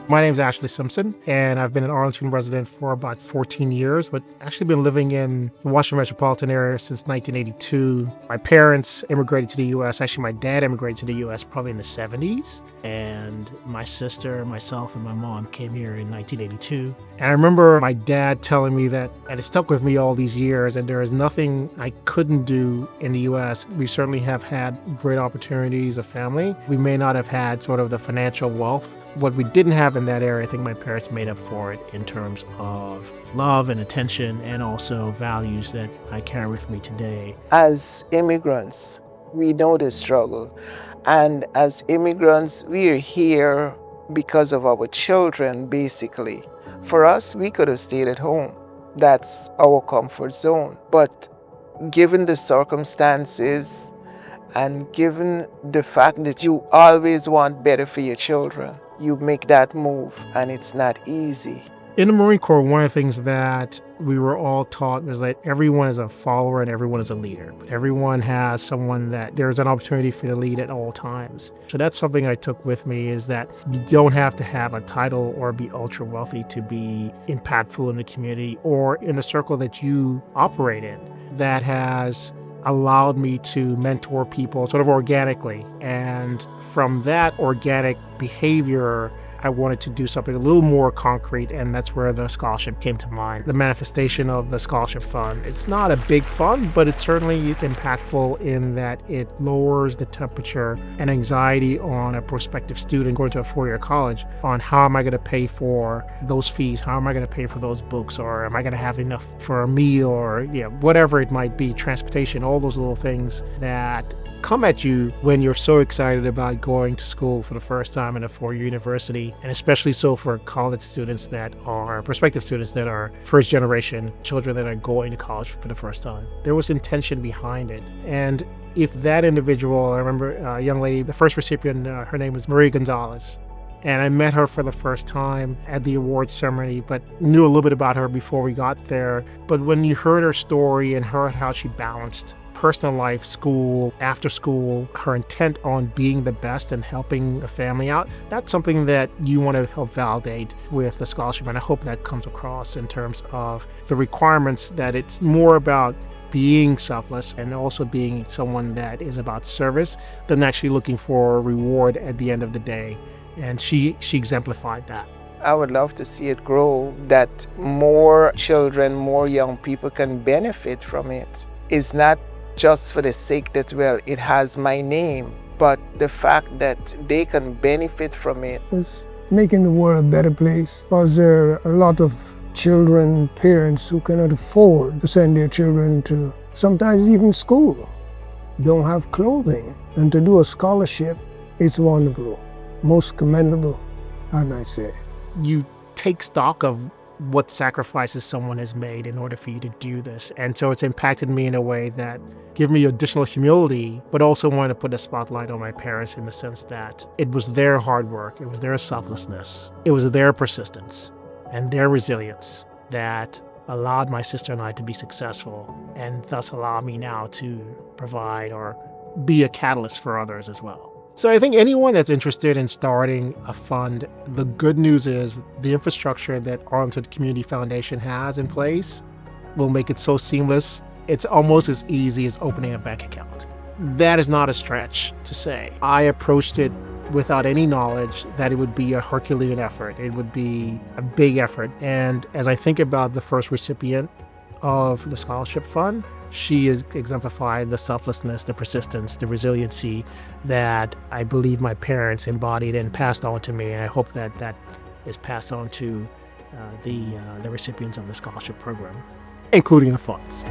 My name is Ashleigh Simpson, and I've been an Arlington resident for about 14 years, but actually been living in the Washington metropolitan area since 1982. My parents immigrated to the U.S. Actually, my dad immigrated to the U.S. probably in the 70s, and my sister, myself, and my mom came here in 1982. And I remember my dad telling me that, and it stuck with me all these years, and there is nothing I couldn't do in the U.S. We certainly have had great opportunities, a family. We may not have had sort of the financial wealth. What we didn't have in that area, I think my parents made up for it in terms of love and attention and also values that I carry with me today. As immigrants, we know the struggle. And as immigrants, we are here because of our children, basically. For us, we could have stayed at home. That's our comfort zone. But given the circumstances and given the fact that you always want better for your children, you make that move, and it's not easy. In the Marine Corps, one of the things that we were all taught was that everyone is a follower and everyone is a leader. Everyone has someone that there's an opportunity for you to lead at all times. So that's something I took with me, is that you don't have to have a title or be ultra wealthy to be impactful in the community or in the circle that you operate in. That has allowed me to mentor people sort of organically. And from that organic behavior, I wanted to do something a little more concrete, and that's where the scholarship came to mind. The manifestation of the scholarship fund. It's not a big fund, but it's impactful in that it lowers the temperature and anxiety on a prospective student going to a four-year college on how am I going to pay for those fees? How am I going to pay for those books? Or am I going to have enough for a meal or whatever it might be, transportation, all those little things that come at you when you're so excited about going to school for the first time in a four-year university, and especially so for college students that are prospective students that are first generation children that are going to college for the first time. There was intention behind it. And if that individual, I remember a young lady, the first recipient, her name was Maria Gonzalez. And I met her for the first time at the awards ceremony, but knew a little bit about her before we got there. But when you heard her story and heard how she balanced personal life, school, after school, her intent on being the best and helping the family out, that's something that you want to help validate with the scholarship. And I hope that comes across in terms of the requirements, that it's more about being selfless and also being someone that is about service than actually looking for a reward at the end of the day. And she exemplified that. I would love to see it grow, that more children, more young people can benefit from it. It's not just for the sake that, well, it has my name, but the fact that they can benefit from it. It's making the world a better place, because there are a lot of children, parents who cannot afford to send their children to sometimes even school, don't have clothing. And to do a scholarship, it's wonderful, most commendable, I might say. You take stock of what sacrifices someone has made in order for you to do this. And so it's impacted me in a way that gave me additional humility, but also wanted to put a spotlight on my parents in the sense that it was their hard work, it was their selflessness, it was their persistence and their resilience that allowed my sister and I to be successful, and thus allow me now to provide or be a catalyst for others as well. So I think anyone that's interested in starting a fund, the good news is the infrastructure that Arlington Community Foundation has in place will make it so seamless. It's almost as easy as opening a bank account. That is not a stretch to say. I approached it without any knowledge that it would be a Herculean effort. It would be a big effort. And as I think about the first recipient of the scholarship fund, she exemplified the selflessness, the persistence, the resiliency that I believe my parents embodied and passed on to me. And I hope that that is passed on to the recipients of the scholarship program, including the funds.